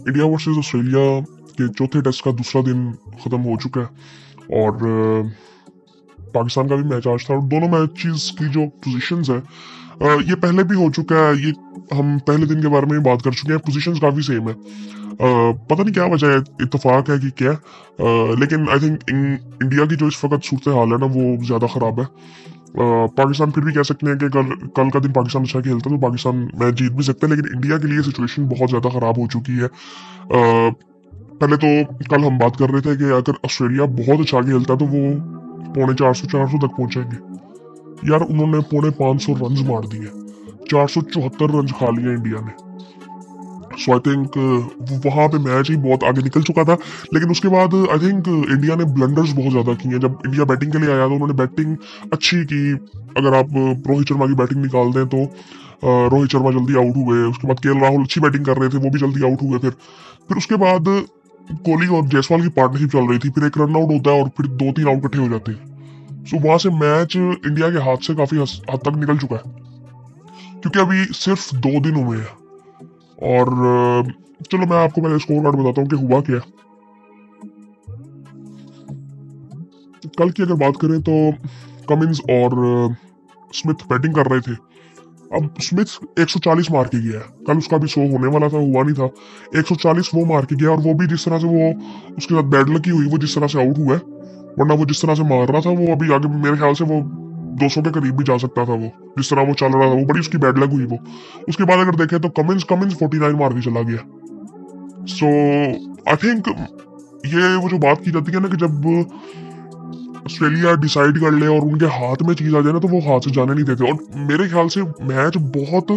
India versus Australia के चौथे test का दूसरा दिन ख़त्म हो चुका है और पाकिस्तान का भी मैच आज था और दोनों मैचेस की जो पोजीशंस है ये पहले भी हो चुका है। ये हम पहले दिन के बारे में भी बात कर चुके हैं। पोजीशंस काफ़ी सेम है। पता नहीं क्या वजह है, इत्तेफाक है कि क्या, लेकिन आई थिंक इंडिया की जो इस वक्त सूरत हाल है ना वो ज़्यादा ख़राब है। पाकिस्तान फिर भी कह सकते हैं कि कल का दिन पाकिस्तान अच्छा खेलता तो पाकिस्तान मैच जीत भी सकता है, लेकिन इंडिया के लिए सिचुएशन बहुत ज़्यादा ख़राब हो चुकी है। पहले तो कल हम बात कर रहे थे कि अगर ऑस्ट्रेलिया बहुत अच्छा खेलता तो वो पौने 400 तक पहुंचेंगे। यार उन्होंने पौने 500 रन मार दिए, 474 रन खा लिए इंडिया ने। सो आई थिंक वहां पे मैच ही बहुत आगे निकल चुका था। लेकिन उसके बाद आई थिंक इंडिया ने ब्लंडर्स बहुत ज्यादा किए। जब इंडिया बैटिंग के लिए आया तो उन्होंने बैटिंग अच्छी की। अगर आप रोहित शर्मा की बैटिंग निकाल दें तो रोहित शर्मा जल्दी आउट हुए। उसके बाद केएल राहुल अच्छी बैटिंग कर रहे थे, वो भी जल्दी आउट हुए। फिर उसके बाद कोहली और जायसवाल की पार्टनरशिप चल रही थी। फिर एक रन आउट होता है और फिर 2-3 आउट इकट्ठे हो जाते हैं। सो वहां से मैच इंडिया के हाथ से काफी हद तक निकल चुका है, क्योंकि अभी सिर्फ 2 दिन हुए हैं। और चलो मैं आपको पहले स्कोर कार्ड बताता हूँ कि हुआ क्या। कल की अगर बात करें तो कमिंस और स्मिथ बैटिंग कर रहे थे। अब स्मिथ 140 मार के गया है। कल उसका भी 100 होने वाला था, हुआ नहीं था। 140 वो मार के गया और वो भी जिस तरह से वो उसके साथ बैड लकी हुई, वो जिस तरह से आउट हुआ है, वरना वो जिस तरह से मार रहा था वो अभी आगे मेरे ख्याल से वो 200 के करीब भी जा सकता था। वो जिस तरह वो चल रहा था, वो बड़ी उसकी बैड लक हुई वो। उसके बाद अगर देखें तो कमिंस 49 मार के चला गया। सो आई थिंक ये वो जो बात की जाती है ना कि जब ऑस्ट्रेलिया डिसाइड कर ले और उनके हाथ में चीज आ जाए ना तो वो हाथ से जाने नहीं देते। और मेरे ख्याल से मैच बहुत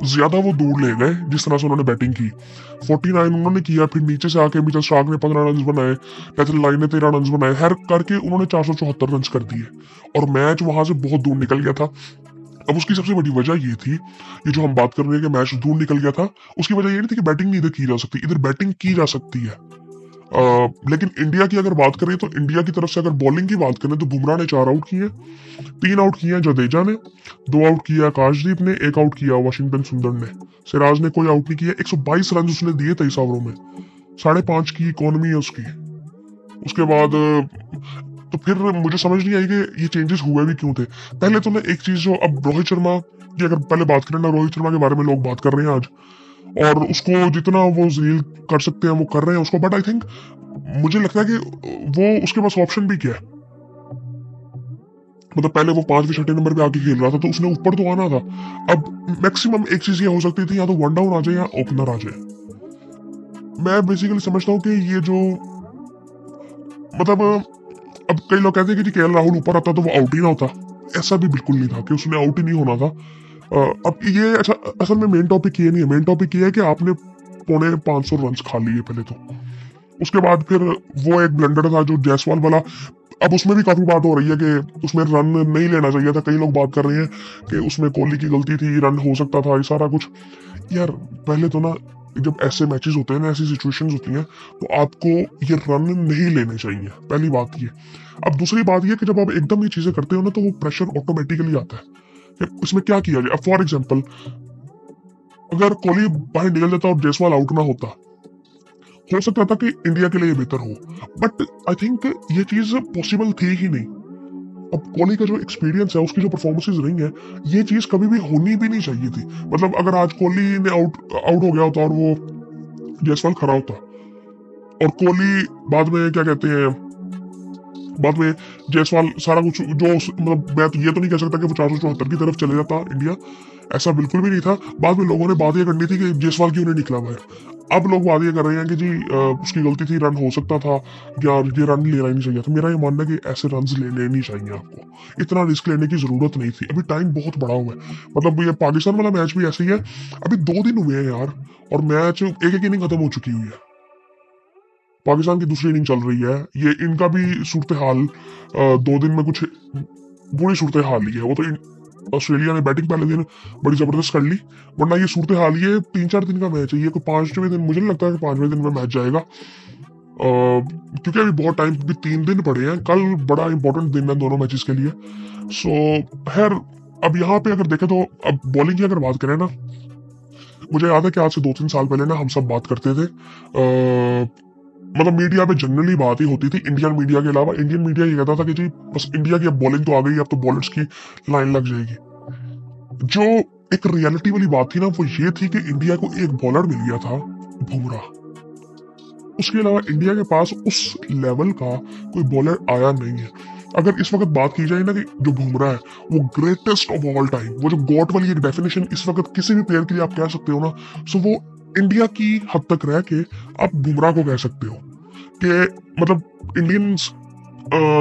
ज्यादा वो दूर ले गए जिस तरह से उन्होंने बैटिंग की। 49 उन्होंने किया, फिर नीचे से आके मिचेल स्टार्क ने 15 रन बनाए, पैथल लाइन ने 13 रन बनाए, हर करके उन्होंने 474 रन कर दिए और मैच वहां से बहुत दूर निकल गया था। अब उसकी सबसे बड़ी वजह ये थी, ये जो हम बात कर रहे हैं कि मैच दूर निकल गया था, उसकी वजह ये नहीं थी कि बैटिंग नहीं इधर की जा सकती, इधर बैटिंग की जा सकती है। लेकिन इंडिया की अगर बात करें तो इंडिया की तरफ से अगर बॉलिंग की बात करें तो बुमराह ने 4 आउट किए, 3 आउट किए जडेजा ने, 2 आउट किया आकाशदीप ने, 1 आउट किया वाशिंगटन सुंदर ने। सिराज ने कोई आउट नहीं किया। 122 रन उसने दिए 23 ओवरों में, 5.5 की इकोनॉमी है उसकी। उसके बाद तो फिर मुझे समझ नहीं आई कि ये चेंजेस हुए भी क्यों थे। पहले तो मैं एक चीज जो अब रोहित शर्मा की अगर पहले बात करें ना, रोहित शर्मा के बारे में लोग बात कर रहे हैं आज, और उसको जितना वो जलील कर सकते हैं वो कर रहे हैं उसको। बट आई थिंक मुझे लगता है कि वो उसके पास ऑप्शन भी क्या है। मतलब पहले वो 5वें 6वें नंबर पे आके खेल रहा था तो उसने ऊपर तो आना था। अब मैक्सिमम एक चीज ये हो सकती थी, या तो वन डाउन आ जाए या ओपनर आ जाए। मैं बेसिकली समझता हूँ कि ये जो मतलब अब कई लोग कहते हैं कि जी केएल राहुल ऊपर आता तो वो आउट ही ना होता। ऐसा भी बिल्कुल नहीं था कि उसने आउट ही नहीं होना था। अब ये अच्छा असल में मेन टॉपिक ये नहीं है। मेन टॉपिक ये है कि आपने पौने 500 रन खा लिए पहले तो। उसके बाद फिर वो एक ब्लंडर था जो जायसवाल वाला। अब उसमें भी काफी बात हो रही है कि उसमें रन नहीं लेना चाहिए था। कई लोग बात कर रहे हैं कि उसमें कोहली की गलती थी, रन हो सकता था, ये सारा कुछ। यार पहले तो ना जब ऐसे मैचेस होते हैं ना, ऐसी सिचुएशंस होती हैं, तो आपको ये रन नहीं लेने चाहिए, पहली बात ये। अब दूसरी बात ये कि जब आप एकदम ये चीजें करते हो ना तो वो प्रेशर ऑटोमेटिकली आता है कि इसमें क्या किया जाए। अब फॉर एग्जाम्पल अगर कोहली बाहर निकल जाता और जायसवाल आउट ना होता, हो सकता था कि इंडिया के लिए बेहतर हो। बट आई थिंक ये चीज पॉसिबल थी ही नहीं। अब कोहली का जो एक्सपीरियंस है, उसकी जो परफॉर्मेंसेज रही है, ये चीज कभी भी होनी भी नहीं चाहिए थी। मतलब अगर आज कोहली ने आउट हो गया होता और वो जायसवाल खड़ा होता और कोहली बाद में क्या कहते हैं, बाद में जायसवाल सारा कुछ जो मतलब मैं तो ये तो नहीं कह सकता कि वो 474 की तरफ चले जाता इंडिया, ऐसा बिल्कुल भी नहीं था। बाद में लोगों ने बात ये करनी थी कि जायसवाल क्यों नहीं निकला बाहर। अब लोग बात ये कर रहे हैं कि जी उसकी गलती थी, रन हो सकता था, या ये रन लेना ही नहीं चाहिए था। मेरा ये मानना है कि ऐसे रन लेने नहीं चाहिए आपको, इतना रिस्क लेने की जरूरत नहीं थी। अभी टाइम बहुत बड़ा हुआ है। मतलब ये पाकिस्तान वाला मैच भी ऐसे ही है, अभी 2 दिन हुए हैं यार और मैच एक एक इनिंग खत्म हो चुकी हुई है। पाकिस्तान की दूसरी इनिंग चल रही है। ये इनका भी सूरत हाल 2 दिन में कुछ बुरी सूरत हाल ही है। वो तो ऑस्ट्रेलिया ने बैटिंग पहले दिन बड़ी जबरदस्त कर ली, वरना ये सूरत हाल ये 3-4 दिन का मैच है। ये कोई 5वें दिन, मुझे नहीं लगता कि 5वें दिन में मैच जाएगा, क्योंकि अभी बहुत टाइम, भी 3 दिन पड़े हैं। कल बड़ा इंपॉर्टेंट दिन है दोनों मैचेस के लिए। सो खैर अब यहाँ पे अगर देखें तो अब बॉलिंग की अगर बात करें ना, मुझे याद है कि आज से 2-3 साल पहले ना हम सब बात करते थे, मतलब मीडिया पे जनरली बात ही होती थी इंडियन मीडिया के अलावा। इंडियन मीडिया ये कहता था कि जी बस इंडिया की अब बॉलिंग तो आ गई, अब तो बॉलर्स की लाइन लग जाएगी। जो एक रियलिटी वाली बात थी ना, वो ये थी कि इंडिया को एक बॉलर मिल गया था, बुमराह। उसके अलावा इंडिया के पास उस लेवल का कोई बॉलर आया नहीं है। अगर इस वक्त बात की जाए ना कि जो बुमराह है वो ग्रेटेस्ट ऑफ ऑल टाइम, वो जो गॉट वाली एक डेफिनेशन इस वक्त किसी भी प्लेयर के लिए आप कह सकते हो ना, सो वो इंडिया की हद तक रह के आप बुमराह को कह सकते हो कि मतलब इंडियंस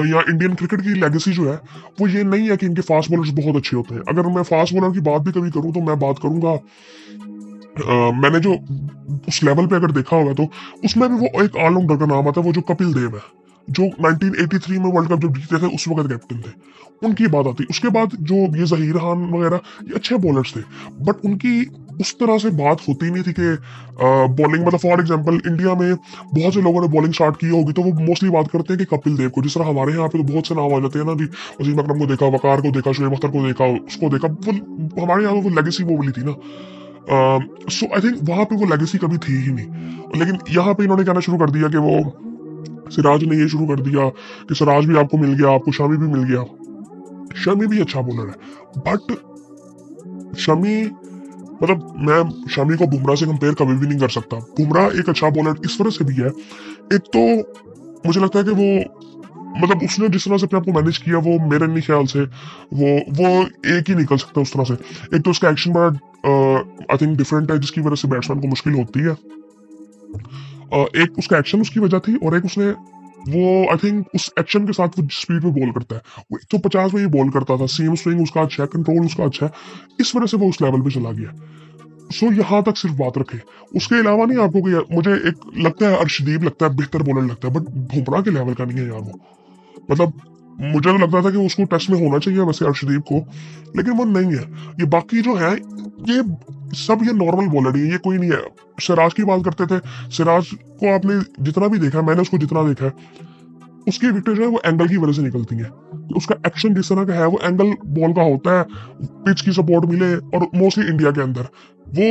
या इंडियन क्रिकेट की लेगेसी जो है वो ये नहीं है कि इनके फास्ट बॉलर्स बहुत अच्छे होते हैं। अगर मैं फास्ट बॉलर की बात भी कभी करूं तो मैं बात करूंगा, मैंने जो उस लेवल पे अगर देखा होगा तो उसमें भी वो एक ऑलराउंडर का नाम आता है, वो जो कपिल देव है, जो 1983 में वर्ल्ड कप जब जीते थे उस वक्त कैप्टन थे, उनकी बात आती। उसके बाद जो ये जहीर खान वगैरह ये अच्छे बॉलर्स थे, बट उनकी उस तरह से बात होती नहीं थी कि बॉलिंग, मतलब फॉर एग्जांपल इंडिया में बहुत से लोगों ने बॉलिंग स्टार्ट की होगी तो वो मोस्टली बात करते हैं कि कपिल देव को। जिस तरह हमारे यहाँ पे तो बहुत से नाम आ जाते हैं ना, भी वसीम अकरम को देखा, वकार को देखा, शोएब अख्तर को देखा, उसको देखा, वो हमारे यहाँ वो लेगेसी वो वाली थी ना। सो आई थिंक वहां पे वो लेगेसी कभी थी ही नहीं। लेकिन यहाँ पे इन्होंने कहना शुरू कर दिया कि वो सिराज ने ये शुरू कर दिया कि सिराज भी आपको मिल गया, आपको शमी भी मिल गया। शमी भी अच्छा बॉलर है, बट शमी, मतलब मैं शमी को बुमराह से कंपेयर कभी भी नहीं कर सकता। बुमराह एक अच्छा बॉलर इस वजह से भी है, एक तो मुझे लगता है कि वो, मतलब उसने जिस तरह से अपने आप को मैनेज किया, वो मेरे नहीं ख्याल से वो एक ही निकल सकता उस तरह से। एक तो उसका एक्शन बड़ा आई थिंक डिफरेंट है, जिसकी वजह से बैट्समैन को मुश्किल होती है। एक उसका एक्शन उसकी वजह थी, और एक उसने वो आई थिंक उस एक्शन के साथ वो स्पीड पे बॉल करता है, वो 150 में ही बॉल करता था। सीम स्विंग उसका अच्छा है, कंट्रोल उसका अच्छा है, इस वजह से वो उस लेवल पे चला गया। सो यहाँ तक सिर्फ बात रखे, उसके अलावा नहीं आपको कोई, मुझे एक लगता है अर्शदीप लगता है बेहतर बॉलर लगता है, बट बुमराह के लेवल का नहीं है यार वो। मतलब मुझे तो लगता था कि उसको टेस्ट में होना चाहिए वैसे अर्शदीप को, लेकिन वो नहीं है। ये बाकी जो है ये सब ये नॉर्मल बॉलर ही है, ये कोई नहीं है। सिराज की बात करते थे, सिराज को आपने जितना भी देखा, मैंने उसको जितना देखा है, उसकी विकेट जो है वो एंगल की वजह से निकलती है। उसका एक्शन जिस तरह का है वो एंगल बॉल का होता है, पिच की सपोर्ट मिले, और मोस्टली इंडिया के अंदर वो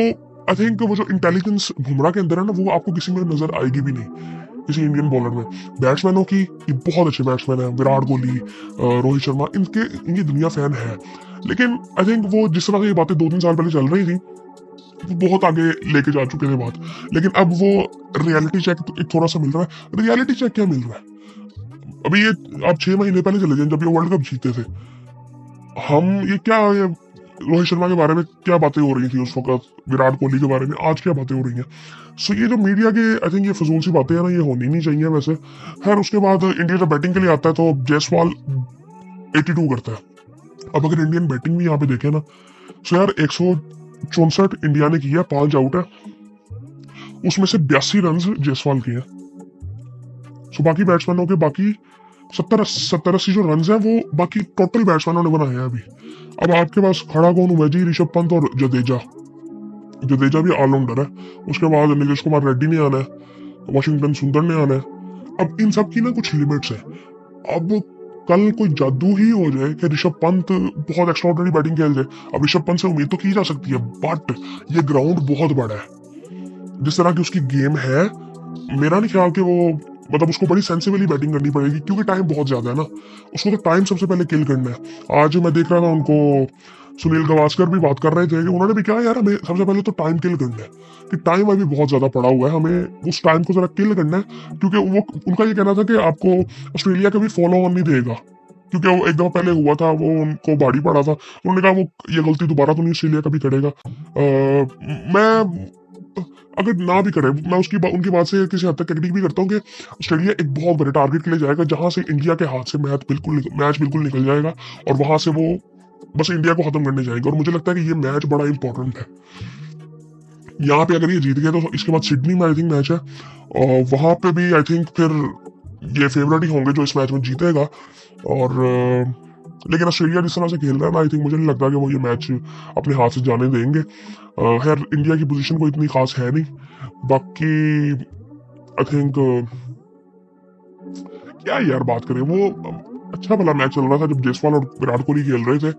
आई थिंक वो जो इंटेलिजेंस बुमराह के अंदर है ना, वो आपको किसी में नजर आएगी भी नहीं किसी इंडियन बॉलर में। बैट्समैनों की ये बहुत अच्छे बैट्समैन है, विराट कोहली, रोहित शर्मा, इनकी दुनिया फैन है। लेकिन आई थिंक वो जिस तरह से ये बातें 2-3 साल पहले चल रही थी, वो बहुत आगे लेके जा चुके थे बात। लेकिन अब वो रियलिटी चेक एक थोड़ा सा मिल रहा है। रियलिटी चेक क्या मिल रहा है? अभी ये आप 6 महीने पहले चले जाए, जब ये वर्ल्ड कप जीते थे, हम ये रोहित शर्मा के बारे में क्या बातें हो रही थी उस वक्त, विराट कोहली के बारे में आज क्या बातें हो रही हैं। सो ये जो मीडिया के आई थिंक ये फजूल सी बातें हैं ना, ये होनी नहीं चाहिए वैसे। खैर उसके बाद इंडिया जब बैटिंग के लिए आता है तो जायसवाल 82 करता है। अब अगर इंडियन बैटिंग भी यहाँ पे देखे ना, सो यार 164 इंडिया ने किया, 5 आउट है, उसमें से 82 रन जायसवाल के हैं। सो बाकी बैट्समैनों के बाकी 70-80 जो रन है वो बाकी टोटल बैट्समैनों ने बनाए हैं अभी। अब आपके पास खड़ा कौन हुआ जी? ऋषभ पंत और जडेजा। जडेजा भी ऑलराउंडर है। उसके बाद नीतीश कुमार रेड्डी ने आना है, वाशिंगटन सुंदर ने आना है। अब इन सब की ना कुछ लिमिट्स है। अब कल कोई जादू ही हो जाए कि ऋषभ पंत बहुत एक्स्ट्राऑर्डिनरी बैटिंग खेल जाए, अब ऋषभ पंत से उम्मीद तो की जा सकती है, बट ये ग्राउंड बहुत बड़ा है। जिस तरह की उसकी गेम है, मेरा नहीं ख्याल कि वो, मतलब उसको बड़ी सेंसिबली बैटिंग करनी पड़ेगी, क्योंकि टाइम बहुत ज्यादा है ना। उसको तो टाइम सबसे पहले किल करना है। आज मैं देख रहा था उनको, सुनील गावस्कर भी बात कर रहे थे कि उन्होंने भी कहा यार हमें सबसे पहले तो टाइम किल करना है, कि टाइम अभी बहुत ज्यादा पड़ा हुआ है, हमें उस टाइम को जरा किल करना है। क्योंकि वो उनका ये कहना था कि आपको ऑस्ट्रेलिया कभी फॉलो ऑन नहीं देगा, क्योंकि वो एक दफा पहले हुआ था, वो उनको भारी पड़ा था। उन्होंने कहा वो ये गलती दोबारा तो नहीं ऑस्ट्रेलिया कभी करेगा। मैं अगर ना भी करे, मैं उनकी बात से किसी हद तक एग्री भी करता हूँ कि ऑस्ट्रेलिया एक बहुत बड़े टारगेट के लिए जाएगा, जहां से इंडिया के हाथ से मैच बिल्कुल निकल जाएगा, और वहां से वो बस इंडिया को खत्म करने जाएंगे। और मुझे लगता है कि ये मैच बड़ा इंपॉर्टेंट है। यहाँ पे अगर ये जीत गए तो इसके बाद सिडनी में आई थिंक मैच है, और वहां पे भी आई थिंक फिर ये फेवरेट ही होंगे जो इस मैच में जीतेगा। और लेकिन ऑस्ट्रेलिया जिस तरह से खेल रहा है ना, आई थिंक मुझे नहीं लगता कि वो ये मैच अपने हाथ से जाने देंगे। खैर इंडिया की पोजीशन कोई इतनी खास है नहीं, बाकी आई थिंक क्या यार बात करें, वो अच्छा भला मैच चल रहा था जब जायसवाल और विराट कोहली खेल रहे थे।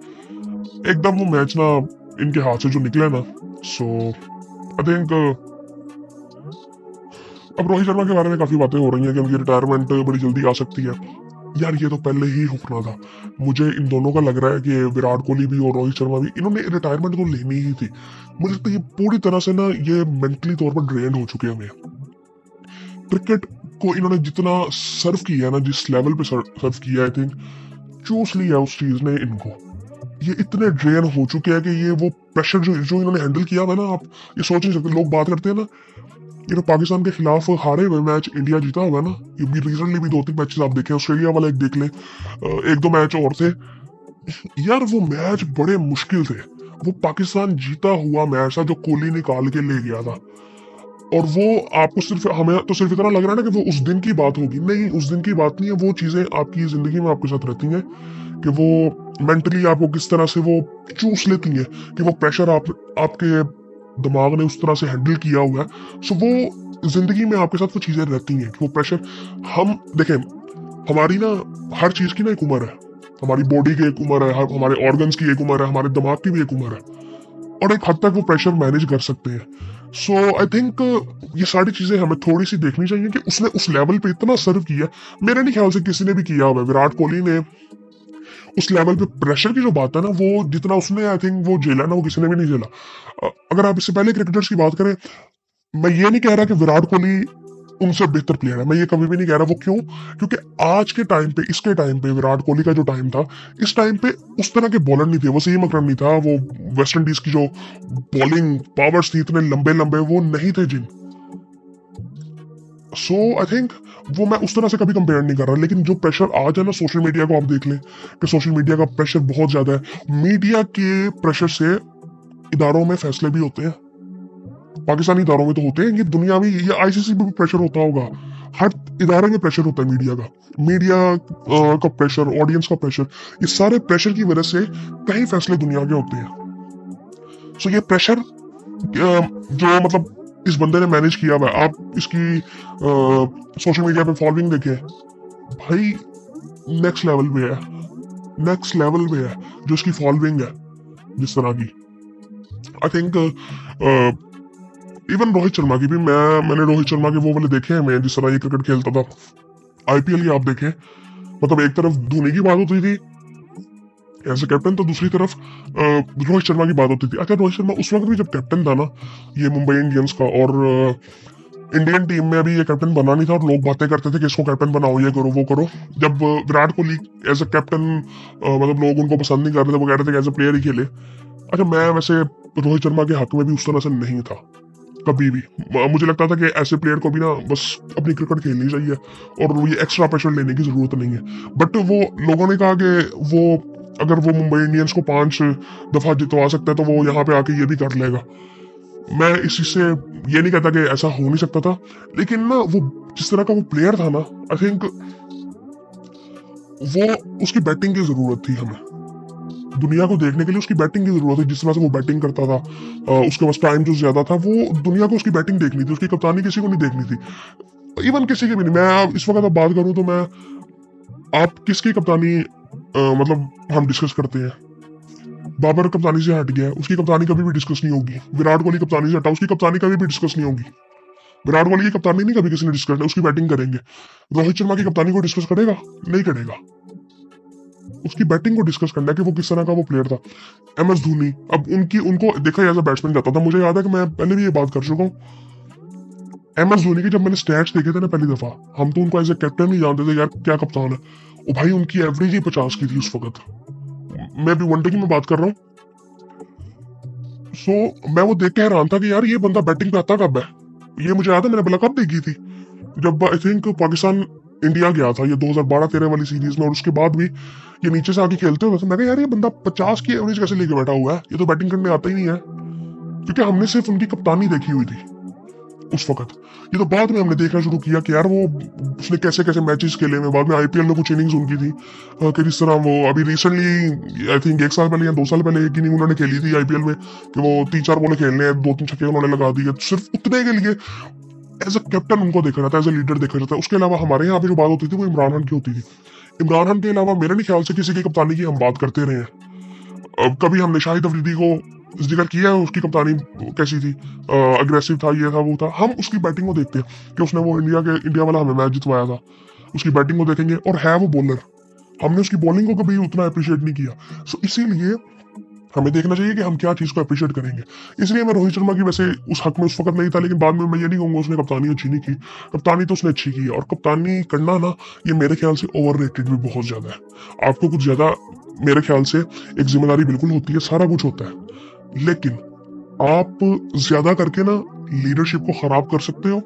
एकदम वो मैच ना इनके हाथ से जो निकले ना, सो आई थिंक अब रोहित शर्मा के बारे में काफी बातें हो रही हैं कि उनकी रिटायरमेंट बड़ी जल्दी आ सकती है। यार ये तो पहले ही होना था। मुझे इन दोनों का लग रहा है कि विराट कोहली भी और रोहित शर्मा भी, इन्होंने रिटायरमेंट तो लेनी ही थी। मुझे लगता है ये पूरी तरह से ना ये मेंटली तौर पर ड्रेन हो चुके हैं। क्रिकेट को इन्होंने जितना सर्व किया है ना, जिस लेवल पे सर्व किया है, आई थिंक चूस लिया उस चीज ने इनको। ये इतने ड्रेन हो चुके हैं कि ये वो प्रेशर जो इन्होंने हैंडल किया हुआ है ना, आप ये सोच नहीं सकते। लोग बात करते हैं ना, ये तो पाकिस्तान के खिलाफ हारे हुए मैच इंडिया जीता हुआ है ना, ये भी रिसेंटली भी 2-3 मैचेस आप देखें, ऑस्ट्रेलिया वाला एक देख लें, 1-2 मैच और थे यार, वो मैच बड़े मुश्किल थे। वो पाकिस्तान जीता हुआ मैच था जो कोहली निकाल के ले गया था। और वो आपको सिर्फ, हमें तो सिर्फ इतना लग रहा है ना कि वो उस दिन की बात होगी, नहीं उस दिन की बात नहीं है। वो चीजें आपकी जिंदगी में आपके साथ रहती हैं कि वो मेंटली आपको किस तरह से वो चूस लेती हैं, कि वो प्रेशर आपके दिमाग ने उस तरह से हैंडल किया हुआ है। सो वो जिंदगी में आपके साथ वो चीजें रहती हैं कि वो प्रेशर, हम देखें हमारी ना हर चीज की ना एक उम्र है। हमारी बॉडी की एक उम्र है, हमारे ऑर्गन्स की एक उम्र है, हमारे दिमाग की भी एक उम्र है, और एक हद तक वो प्रेशर मैनेज कर सकते हैं। सो आई थिंक ये सारी चीजें हमें थोड़ी सी देखनी चाहिए कि उसने उस लेवल पे इतना सर्व किया। मेरे नहीं ख्याल से किसी ने भी किया हुआ। विराट कोहली ने उस लेवल पे प्रेशर की जो बात है ना, वो जितना उसने आई थिंक वो झेला ना, वो किसी ने भी नहीं झेला। अगर आप इससे पहले क्रिकेटर्स की बात करें, मैं ये नहीं कह रहा कि विराट कोहली उनसे बेहतर प्लेयर है, मैं ये कभी भी नहीं कह रहा। वो क्यों? क्योंकि आज के टाइम पे, इसके टाइम पे, विराट कोहली का जो टाइम था, इस टाइम पे उस तरह के बॉलर नहीं थे। वसीम अकरम नहीं था, वो वेस्ट इंडीज की जो बॉलिंग पावर्स थी इतने लंबे लंबे, वो नहीं थे जिम। सो आई थिंक वो मैं उस तरह से कभी कंपेयर नहीं कर रहा। लेकिन जो प्रेशर आज है ना, सोशल मीडिया को आप देख लें कि सोशल मीडिया का प्रेशर बहुत ज्यादा है। मीडिया के प्रेशर से इदारों में फैसले भी होते हैं, पाकिस्तानी इदारों में तो होते हैं, ये दुनिया में, ये आईसीसी में भी प्रेशर होता होगा। हर इदारे में प्रेशर होता है मीडिया का, मीडिया का प्रेशर, ऑडियंस का प्रेशर, ये सारे प्रेशर की वजह से कई फैसले दुनिया के होते हैं। सो ये प्रेशर जो मतलब इस बंदे ने मैनेज किया हुआ है, आप इसकी सोशल मीडिया पे फॉलोइंग देखें भाई, नेक्स्ट लेवल पे है, नेक्स्ट लेवल पे है जो इसकी फॉलोइंग है जिस तरह की। I think even Rohit Sharma की भी, मैंने रोहित शर्मा के वो वाले देखे हैं, मैं जिस तरह ये क्रिकेट खेलता था, आईपीएल की आप देखें, मतलब एक तरफ धोनी की बात होती थी एज ए कैप्टन, तो दूसरी तरफ रोहित शर्मा की बात होती थी। अच्छा, रोहित शर्मा उस वक्त भी जब कैप्टन था ना ये मुंबई इंडियंस का, और इंडियन टीम में अभी ये कैप्टन बना नहीं था, और लोग बातें करते थे कि इसको कैप्टन बनाओ, ये करो वो करो। जब Virat Kohli as a captain, मतलब लोग उनको पसंद नहीं कर रहे थे, वो कह रहे थे कि एज ए प्लेयर ही खेले। अच्छा, मैं वैसे रोहित शर्मा के हक में भी उस तरह से नहीं था कभी भी। मुझे लगता था कि ऐसे प्लेयर को भी ना बस अपनी क्रिकेट खेलनी चाहिए और ये एक्स्ट्रा प्रेशर लेने की जरूरत नहीं है। बट वो लोगों ने कहा कि वो अगर वो मुंबई इंडियंस को 5 दफा जितवा सकता है तो वो यहाँ पे आके ये भी कर लेगा। मैं इसी से ये नहीं कहता कि ऐसा हो नहीं सकता था, लेकिन ना वो जिस तरह का वो प्लेयर था ना, आई थिंक वो उसकी बैटिंग की जरूरत थी। हमें दुनिया को देखने के लिए उसकी बैटिंग की जरूरत है। जिस तरह से वो बैटिंग करता था, उसके पास टाइम जो ज्यादा था, वो दुनिया को उसकी बैटिंग देखनी थी, उसकी कप्तानी किसी को नहीं देखनी थी, इवन किसी की भी नहीं। मैं इस वक्त बात करूं तो मैं, आप किसकी कप्तानी मतलब हम डिस्कस करते हैं, बाबर कप्तानी से हट गया, उसकी कप्तानी कभी भी डिस्कस नहीं होगी। विराट कोहली कप्तानी से हटा, उसकी कप्तानी कभी भी डिस्कस नहीं होगी। विराट कोहली की कप्तानी नहीं कभी किसी ने डिस्कस, उसकी बैटिंग करेंगे। रोहित शर्मा की कप्तानी को डिस्कस करेगा? नहीं करेगा। उसकी बैटिंग को डिस्कस करना है कि वो किस तरह का वो प्लेयर था। एमएस धोनी, अब उनको देखा एज अ बैट्समैन जाता था। मुझे याद है कि मैं पहले भी ये बात कर चुका हूँ। एमएस धोनी की जब मैंने स्टैट्स देखे थे ना पहली दफा, हम तो उनको एज ए कैप्टन ही जानते थे, यार क्या कप्तान है। ओ भाई, उनकी एवरेज ही 50 की थी उस वक्त। मैं भी वनडे की मैं बात कर रहा हूँ। सो मैं वो देख के हैरान था कि यार ये बंदा बैटिंग पे आता कब है। ये मुझे याद है मैंने बोला कब देखी थी, जब आई थिंक पाकिस्तान इंडिया गया था ये 2012-13 वाली सीरीज में, और उसके बाद भी ये नीचे से आके खेलते हुए मैं कहा यार ये बंदा 50 की एवरेज कैसे लेके बैठा हुआ है, ये तो बैटिंग करने आता ही नहीं है। क्योंकि हमने सिर्फ उनकी कप्तानी देखी हुई थी उस वक्त। ये तो बाद में हमने देखना शुरू किया कि यार वो उसने कैसे कैसे मैचेस खेले में। बाद में आईपीएल में कुछ इनिंग्स उनकी थी कि जिस तरह वो अभी रिसेंटली आई थिंक 1 साल पहले या 2 साल पहले एक इनिंग उन्होंने खेली थी आईपीएल में, कि वो 3-4 बॉलें खेलने हैं, 2-3 छक्के उन्होंने लगा दिए, सिर्फ उतने के लिए एज अ कैप्टन उनको देखा जाता है, एज अ लीडर देखा जाता है। उसके अलावा हमारे यहाँ पे जो बात होती थी वो इमरान खान की होती थी। इमरान खान के अलावा मेरे नहीं ख्याल से किसी की कप्तानी की हम बात करते रहे हैं। कभी हमने शाहिद अफरीदी को जिक्र किया है उसकी कप्तानी कैसी थी, अग्रेसिव था, ये था वो था। हम उसकी बैटिंग को देखते हैं कि उसने वो इंडिया वाला हमें मैच जितवाया था, उसकी बैटिंग को देखेंगे, और है वो बॉलर। हमने उसकी बॉलिंग को कभी उतना अप्रिशिएट नहीं किया। सो इसीलिए हमें देखना चाहिए कि हम क्या चीज को अप्रिशिएट करेंगे। इसलिए मैं रोहित शर्मा की वैसे उस हक में उस वक्त नहीं था, लेकिन बाद में मैं ये नहीं कहूंगा उसने कप्तानी अच्छी नहीं की। कप्तानी तो उसने अच्छी की है, और कप्तानी करना ना, ये मेरे ख्याल से ओवररेटेड भी बहुत ज्यादा है। आपको कुछ ज्यादा, मेरे ख्याल से एक जिम्मेदारी बिल्कुल होती है, सारा कुछ होता है, लेकिन आप ज्यादा करके ना लीडरशिप को खराब कर सकते हो,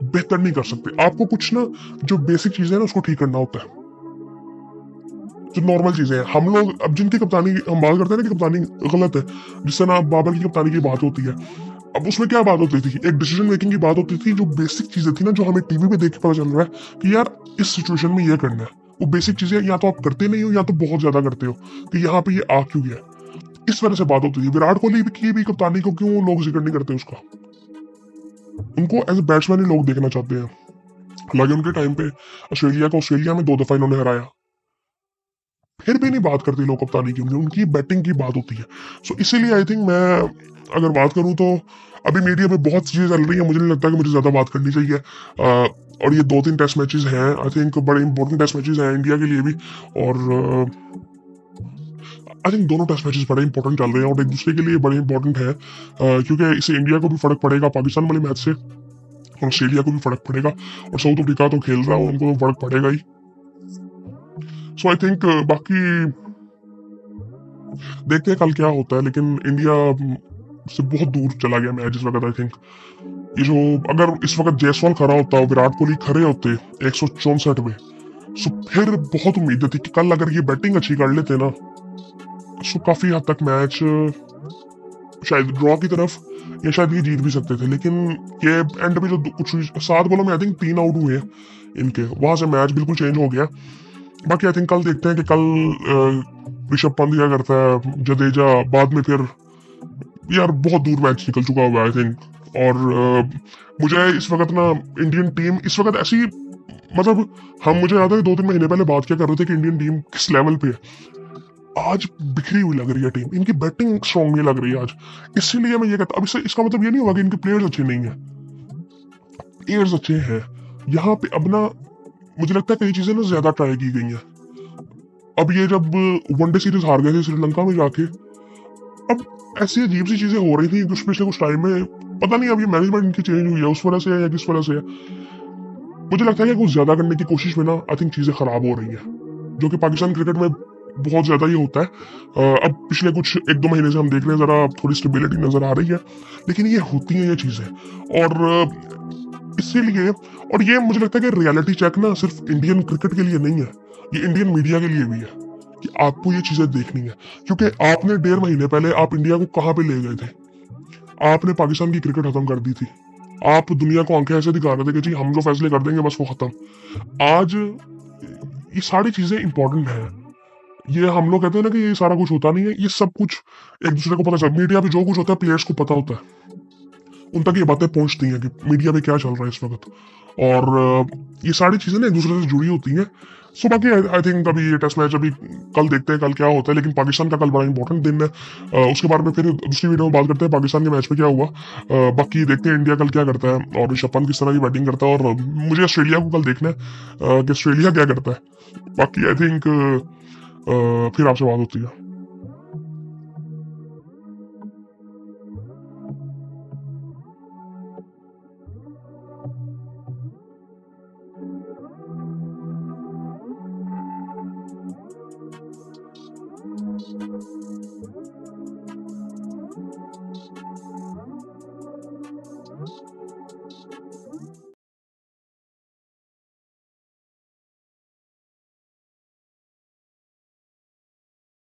बेहतर नहीं कर सकते। आपको कुछ ना जो बेसिक चीजें हैं ना उसको ठीक करना होता है, जो नॉर्मल चीजें हैं। हम लोग अब जिनकी कप्तानी हम बात करते हैं ना कि कप्तानी गलत है, जिससे ना बाबर की कप्तानी की बात होती है, अब उसमें क्या बात होती थी, एक डिसीजन मेकिंग की बात होती थी, जो बेसिक चीजें थी ना, जो हमें टीवी पे देख के पता चल रहा है कि यार इस सिचुएशन में ये करना है, वो बेसिक चीजें या तो आप करते नहीं हो या तो बहुत ज्यादा करते हो, कि यहाँ पे ये आ क्यों गया। इस वजह से बात होती थी। विराट कोहली की भी कप्तानी को क्यों लोग जिक्र नहीं करते उसका, उनको एज ए बैट्समैन ही लोग देखना चाहते हैं। हालांकि उनके टाइम पे ऑस्ट्रेलिया में 2 दफा इन्होंने हराया, फिर भी नहीं बात करते लोग कप्तानी की, उनकी बैटिंग की बात होती है। सो इसीलिए आई थिंक मैं अगर बात करूं तो अभी मीडिया में बहुत चीजें चल रही है, मुझे नहीं लगता कि मुझे ज्यादा बात करनी चाहिए। और ये 2-3 टेस्ट मैचेस हैं, आई थिंक बड़े इंपॉर्टेंट टेस्ट मैचेस हैं इंडिया के लिए भी, और आई थिंक दोनों टेस्ट मैचेस बड़े इंपॉर्टेंट चल रहे हैं और एक दूसरे के लिए बड़े इंपॉर्टेंट है, क्योंकि इससे इंडिया को भी फर्क पड़ेगा पाकिस्तान वाले मैच से, और ऑस्ट्रेलिया को भी फर्क पड़ेगा, और साउथ अफ्रीका तो खेल रहा है, उनको तो फर्क पड़ेगा ही। सो आई थिंक बाकी देखते हैं कल क्या होता है, लेकिन इंडिया से बहुत दूर चला गया मैच इस वक्त। आई थिंक ये जो, अगर इस वक्त जायसवाल खड़ा होता और विराट कोहली खड़े होते 164 में, सो फिर बहुत उम्मीद थी कि कल अगर ये बैटिंग अच्छी कर लेते ना, सो काफी हद तक मैच शायद ड्रॉ की तरफ, या शायद ये जीत भी सकते थे। लेकिन ये एंड में जो कुछ 7 बॉलों में आई थिंक 3 आउट हुए इनके, वहां से मैच बिल्कुल चेंज हो गया। बाकी आई थिंक कल देखते हैं कि कल ऋषभ पंत क्या करता है, जडेजा बाद में फिर, यार बहुत दूर मैच निकल चुका हुआ है आई थिंक। और मुझे इस वक्त ना इंडियन टीम इस वक्त ऐसी, मतलब हम, मुझे याद है 2-3 महीने पहले बात क्या कर रहे थे कि इंडियन टीम किस लेवल पे है, आज बिखरी हुई लग रही है टीम, इनकी बैटिंग स्ट्रॉन्ग नहीं लग रही है आज। इसीलिए मैं ये कहता, अब इसका मतलब ये नहीं होगा कि इनके प्लेयर्स अच्छे नहीं है, प्लेयर्स अच्छे हैं यहाँ पे। अब ना मुझे लगता है कई चीजें ना ज्यादा ट्राई की गई हैं। अब ये जब वनडे सीरीज हार गए थे श्रीलंका में जाके, अब ऐसी अजीब सी चीजें हो रही थी कुछ पिछले कुछ टाइम में, पता नहीं अब ये मैनेजमेंट इनकी चेंज हुई है उस वजह से है या किस वजह से है। मुझे लगता है कि कुछ ज्यादा करने की कोशिश में ना आई थिंक चीजें खराब हो रही है, जो कि पाकिस्तान क्रिकेट में बहुत ज्यादा ही होता है। अब पिछले कुछ 1-2 महीने से हम देख रहे हैं जरा थोड़ी स्टेबिलिटी नजर आ रही है, लेकिन ये होती है ये चीजें। और इसीलिए, और ये मुझे लगता है कि रियलिटी चेक ना सिर्फ इंडियन क्रिकेट के लिए नहीं है, ये इंडियन मीडिया के लिए भी है, कि आपको ये चीजें देखनी है। क्योंकि आपने 1.5 महीने पहले आप इंडिया को कहाँ पे ले गए थे, आपने पाकिस्तान की क्रिकेट खत्म कर दी थी, आप दुनिया को आंखें ऐसे दिखा रहे थे कि जी हम जो फैसले कर देंगे बस वो खत्म। आज ये सारी चीजें इंपॉर्टेंट है। ये हम लोग कहते हैं ना कि ये सारा कुछ होता नहीं है, ये सब कुछ एक दूसरे को पता चलता है। मीडिया पे जो कुछ होता है प्लेयर्स को पता होता है, उन तक ये बातें पहुंचती हैं कि मीडिया में क्या चल रहा है इस वक्त, और ये सारी चीजें ना एक दूसरे से जुड़ी होती हैं। सो बाकी आई थिंक अभी ये टेस्ट मैच अभी कल देखते हैं कल क्या होता है, लेकिन पाकिस्तान का कल बड़ा इंपॉर्टेंट दिन है। उसके बारे में फिर दूसरी वीडियो में बात करते हैं पाकिस्तान के मैच में क्या हुआ। बाकी देखते हैं इंडिया कल क्या करता है और ऋषभ पंत किस तरह की बैटिंग करता है, और मुझे ऑस्ट्रेलिया को कल देखना है कि ऑस्ट्रेलिया क्या करता है। बाकी आई थिंक फिर आपसे बात होती है।